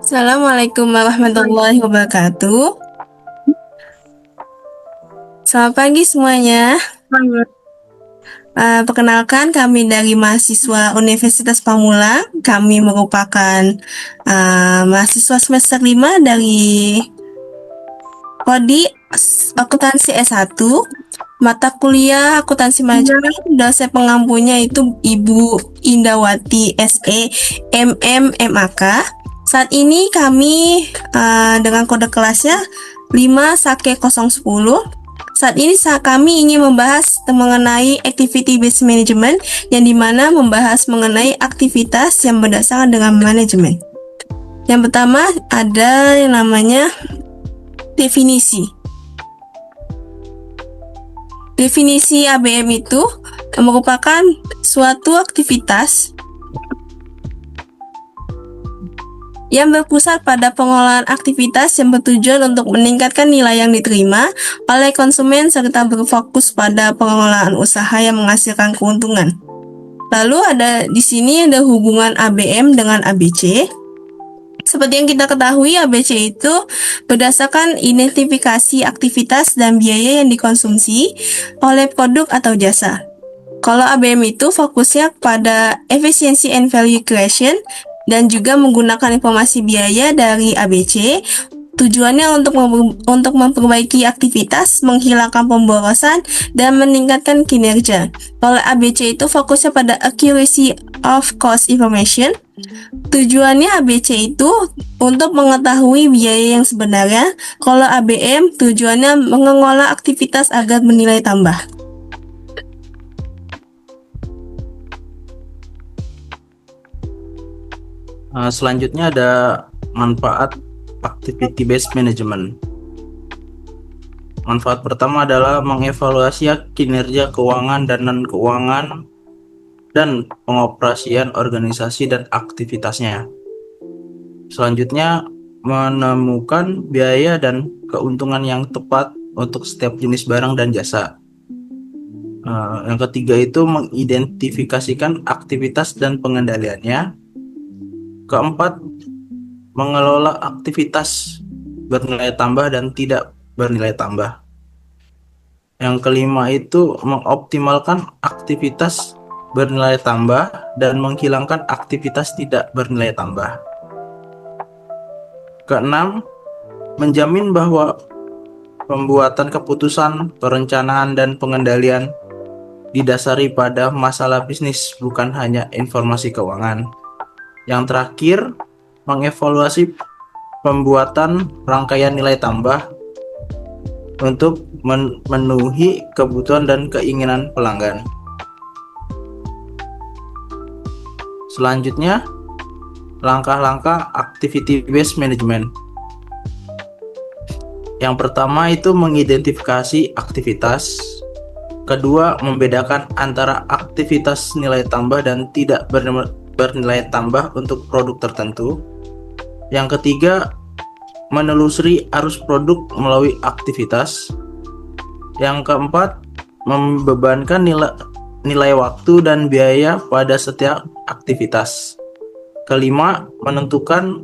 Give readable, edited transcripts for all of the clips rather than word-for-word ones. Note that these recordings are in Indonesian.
Assalamualaikum warahmatullahi wabarakatuh. Selamat pagi semuanya. Perkenalkan, kami dari mahasiswa Universitas Pamulang. Kami merupakan mahasiswa semester 5 dari Prodi Akuntansi S1. Mata kuliah akuntansi manajemen, dosen pengampunya itu Ibu Indawati SE MM MAK. Saat ini kami dengan kode kelasnya 5 Sake 010. Saat ini kami ingin membahas mengenai activity based management, yang dimana membahas mengenai aktivitas yang berdasarkan dengan manajemen. Yang pertama ada yang namanya definisi. Definisi ABM itu merupakan suatu aktivitas yang berpusat pada pengolahan aktivitas yang bertujuan untuk meningkatkan nilai yang diterima oleh konsumen serta berfokus pada pengolahan usaha yang menghasilkan keuntungan. Lalu di sini ada hubungan ABM dengan ABC. Seperti yang kita ketahui, ABC itu berdasarkan identifikasi aktivitas dan biaya yang dikonsumsi oleh produk atau jasa. Kalau ABM itu fokusnya pada efficiency and value creation dan juga menggunakan informasi biaya dari ABC. Tujuannya untuk memperbaiki aktivitas, menghilangkan pemborosan, dan meningkatkan kinerja. Kalau ABC itu fokusnya pada accuracy of cost information. Tujuannya ABC itu untuk mengetahui biaya yang sebenarnya. Kalau ABM tujuannya mengelola aktivitas agar bernilai tambah. Selanjutnya ada manfaat activity based management. Manfaat pertama adalah mengevaluasi kinerja keuangan dan non-keuangan dan pengoperasian organisasi dan aktivitasnya. Selanjutnya, menemukan biaya dan keuntungan yang tepat untuk setiap jenis barang dan jasa. Yang ketiga itu mengidentifikasikan aktivitas dan pengendaliannya. Keempat, mengelola aktivitas bernilai tambah dan tidak bernilai tambah. Yang kelima itu mengoptimalkan aktivitas bernilai tambah dan menghilangkan aktivitas tidak bernilai tambah. Keenam, menjamin bahwa pembuatan keputusan, perencanaan, dan pengendalian didasari pada masalah bisnis, bukan hanya informasi keuangan. Yang terakhir, mengevaluasi pembuatan rangkaian nilai tambah untuk memenuhi kebutuhan dan keinginan pelanggan. Selanjutnya, langkah-langkah activity based management. Yang pertama itu mengidentifikasi aktivitas. Kedua, membedakan antara aktivitas nilai tambah dan tidak bernilai tambah untuk produk tertentu. Yang ketiga, menelusuri arus produk melalui aktivitas. Yang keempat, membebankan nilai waktu dan biaya pada setiap aktivitas. Kelima, menentukan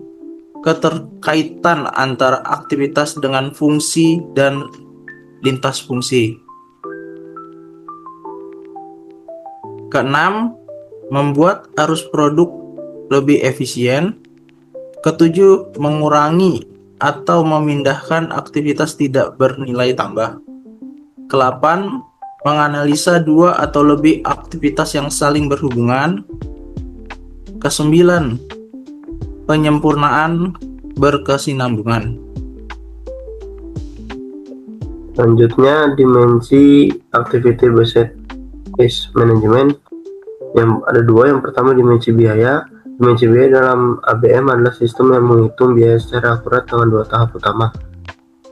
keterkaitan antara aktivitas dengan fungsi dan lintas fungsi. Keenam, membuat arus produk lebih efisien. Ketujuh, mengurangi atau memindahkan aktivitas tidak bernilai tambah. Kelapan, menganalisa dua atau lebih aktivitas yang saling berhubungan. Kesembilan, penyempurnaan berkesinambungan. Selanjutnya, dimensi activity based management yang ada dua. Yang pertama, dimensi biaya. Dimensi biaya dalam ABM adalah sistem yang menghitung biaya secara akurat dengan dua tahap utama: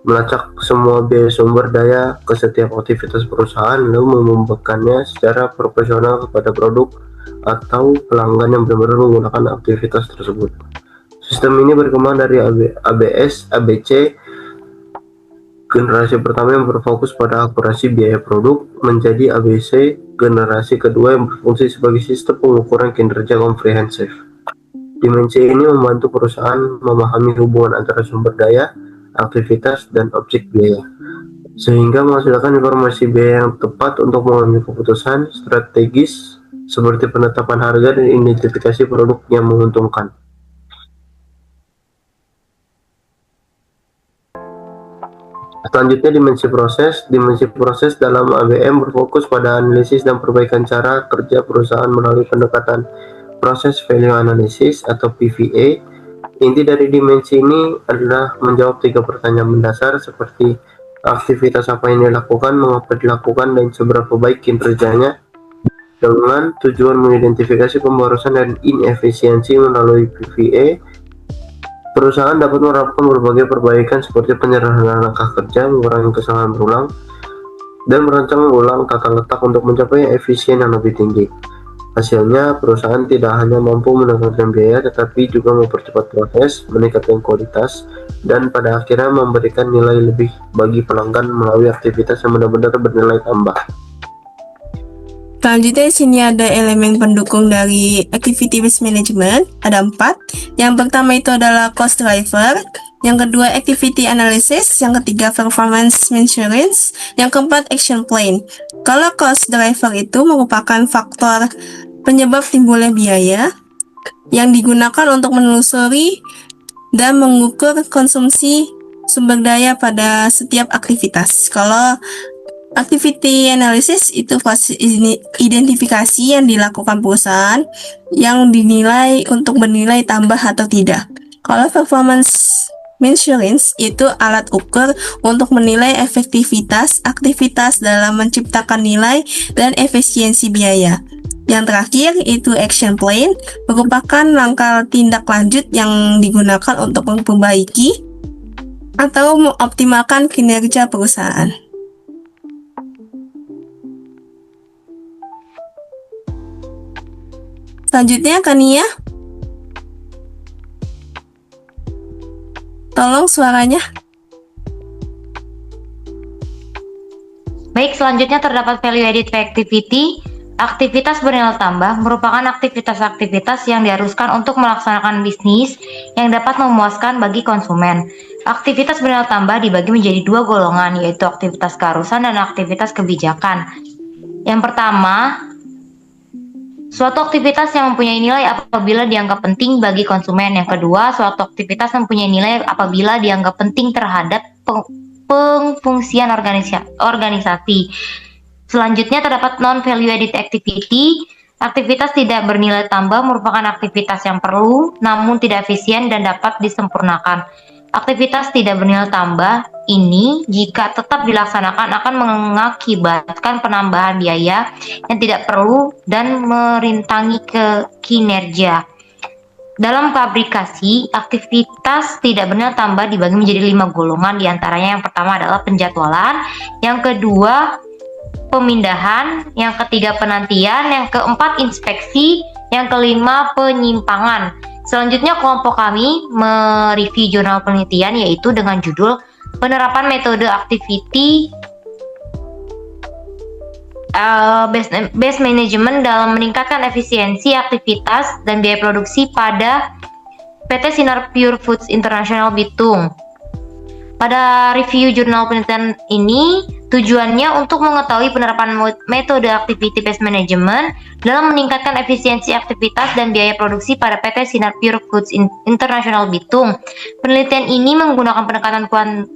melacak semua biaya sumber daya ke setiap aktivitas perusahaan, lalu membebankannya secara proporsional kepada produk atau pelanggan yang benar-benar menggunakan aktivitas tersebut. Sistem ini berkembang dari ABS, ABC generasi pertama yang berfokus pada akurasi biaya produk, menjadi ABC generasi kedua yang berfungsi sebagai sistem pengukuran kinerja komprehensif. Dimensi ini membantu perusahaan memahami hubungan antara sumber daya, aktivitas, dan objek biaya, sehingga menghasilkan informasi biaya yang tepat untuk mengambil keputusan strategis seperti penetapan harga dan identifikasi produk yang menguntungkan. Selanjutnya, dimensi proses. Dimensi proses dalam ABM berfokus pada analisis dan perbaikan cara kerja perusahaan melalui pendekatan proses value analysis atau PVA. Inti dari dimensi ini adalah menjawab 3 pertanyaan mendasar seperti aktivitas apa yang dilakukan, mengapa dilakukan, dan seberapa baik kinerjanya, dengan tujuan mengidentifikasi pemborosan dan inefisiensi. Melalui PVA, perusahaan dapat menerapkan berbagai perbaikan seperti penyederhanaan langkah kerja, mengurangi kesalahan berulang, dan merancang ulang tata letak untuk mencapai efisien yang lebih tinggi. Hasilnya, perusahaan tidak hanya mampu menurunkan biaya, tetapi juga mempercepat proses, meningkatkan kualitas, dan pada akhirnya memberikan nilai lebih bagi pelanggan melalui aktivitas yang benar-benar bernilai tambah. Selanjutnya di sini ada elemen pendukung dari activity based management, ada 4. Yang pertama itu adalah cost driver, yang kedua activity analysis, yang ketiga performance measurements, yang keempat action plan. Kalau cost driver itu merupakan faktor penyebab timbulnya biaya yang digunakan untuk menelusuri dan mengukur konsumsi sumber daya pada setiap aktivitas. Kalau activity analysis itu identifikasi yang dilakukan perusahaan yang dinilai untuk bernilai tambah atau tidak. Kalau performance measurements itu alat ukur untuk menilai efektivitas aktivitas dalam menciptakan nilai dan efisiensi biaya. Yang terakhir itu action plan, merupakan langkah tindak lanjut yang digunakan untuk memperbaiki atau mengoptimalkan kinerja perusahaan. Selanjutnya, Kania. Tolong suaranya. Baik, selanjutnya terdapat value added activity. Aktivitas bernilai tambah merupakan aktivitas-aktivitas yang diharuskan untuk melaksanakan bisnis yang dapat memuaskan bagi konsumen. Aktivitas bernilai tambah dibagi menjadi 2 golongan, yaitu aktivitas keharusan dan aktivitas kebijakan. Yang pertama, suatu aktivitas yang mempunyai nilai apabila dianggap penting bagi konsumen. Yang kedua, suatu aktivitas mempunyai nilai apabila dianggap penting terhadap pengfungsian organisasi. Selanjutnya terdapat non-value added activity. Aktivitas tidak bernilai tambah merupakan aktivitas yang perlu namun tidak efisien dan dapat disempurnakan. Aktivitas tidak bernilai tambah ini jika tetap dilaksanakan akan mengakibatkan penambahan biaya yang tidak perlu dan merintangi kinerja. Dalam fabrikasi, aktivitas tidak bernilai tambah dibagi menjadi 5 golongan, diantaranya yang pertama adalah penjadwalan, yang kedua pemindahan, yang ketiga penantian, yang keempat inspeksi, yang kelima penyimpangan. Selanjutnya kelompok kami mereview jurnal penelitian yaitu dengan judul penerapan metode activity based management dalam meningkatkan efisiensi aktivitas dan biaya produksi pada PT Sinar Pure Foods International Bitung. Pada review jurnal penelitian ini, tujuannya untuk mengetahui penerapan metode activity based management dalam meningkatkan efisiensi aktivitas dan biaya produksi pada PT Sinar Pure Foods International Bitung. Penelitian ini menggunakan pendekatan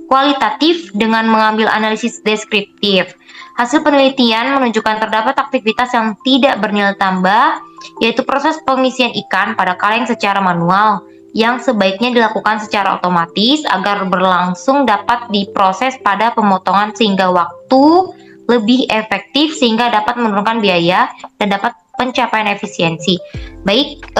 kualitatif dengan mengambil analisis deskriptif. Hasil penelitian menunjukkan terdapat aktivitas yang tidak bernilai tambah, yaitu proses pengisian ikan pada kaleng secara manual, yang sebaiknya dilakukan secara otomatis agar berlangsung dapat diproses pada pemotongan sehingga waktu lebih efektif sehingga dapat menurunkan biaya dan dapat pencapaian efisiensi. Baik,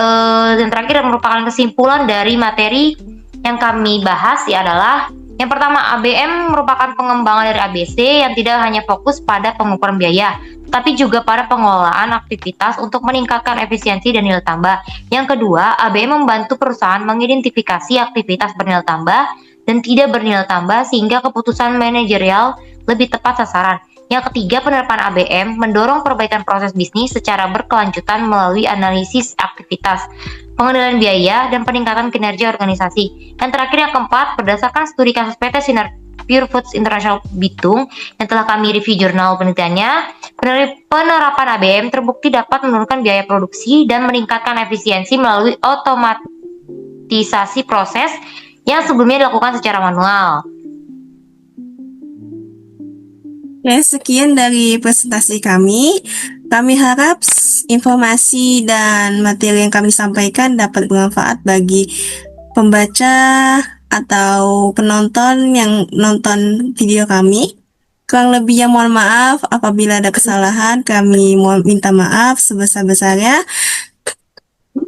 dan terakhir merupakan kesimpulan dari materi yang kami bahas adalah yang pertama, ABM merupakan pengembangan dari ABC yang tidak hanya fokus pada pengukuran biaya, tapi juga pada pengelolaan aktivitas untuk meningkatkan efisiensi dan nilai tambah. Yang kedua, ABM membantu perusahaan mengidentifikasi aktivitas bernilai tambah dan tidak bernilai tambah sehingga keputusan manajerial lebih tepat sasaran. Yang ketiga, penerapan ABM mendorong perbaikan proses bisnis secara berkelanjutan melalui analisis aktivitas, pengendalian biaya, dan peningkatan kinerja organisasi. Dan terakhir, yang keempat, berdasarkan studi kasus PT Sinar Pure Foods International Bitung yang telah kami review jurnal penelitiannya, penerapan ABM terbukti dapat menurunkan biaya produksi dan meningkatkan efisiensi melalui otomatisasi proses yang sebelumnya dilakukan secara manual. Ya, sekian dari presentasi kami. Kami harap informasi dan materi yang kami sampaikan dapat bermanfaat bagi pembaca atau penonton yang nonton video kami. Kurang lebihnya mohon maaf apabila ada kesalahan. Kami mohon minta maaf sebesar-besarnya.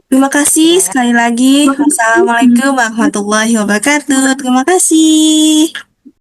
Terima kasih sekali lagi. Wassalamualaikum warahmatullahi wabarakatuh. Terima kasih.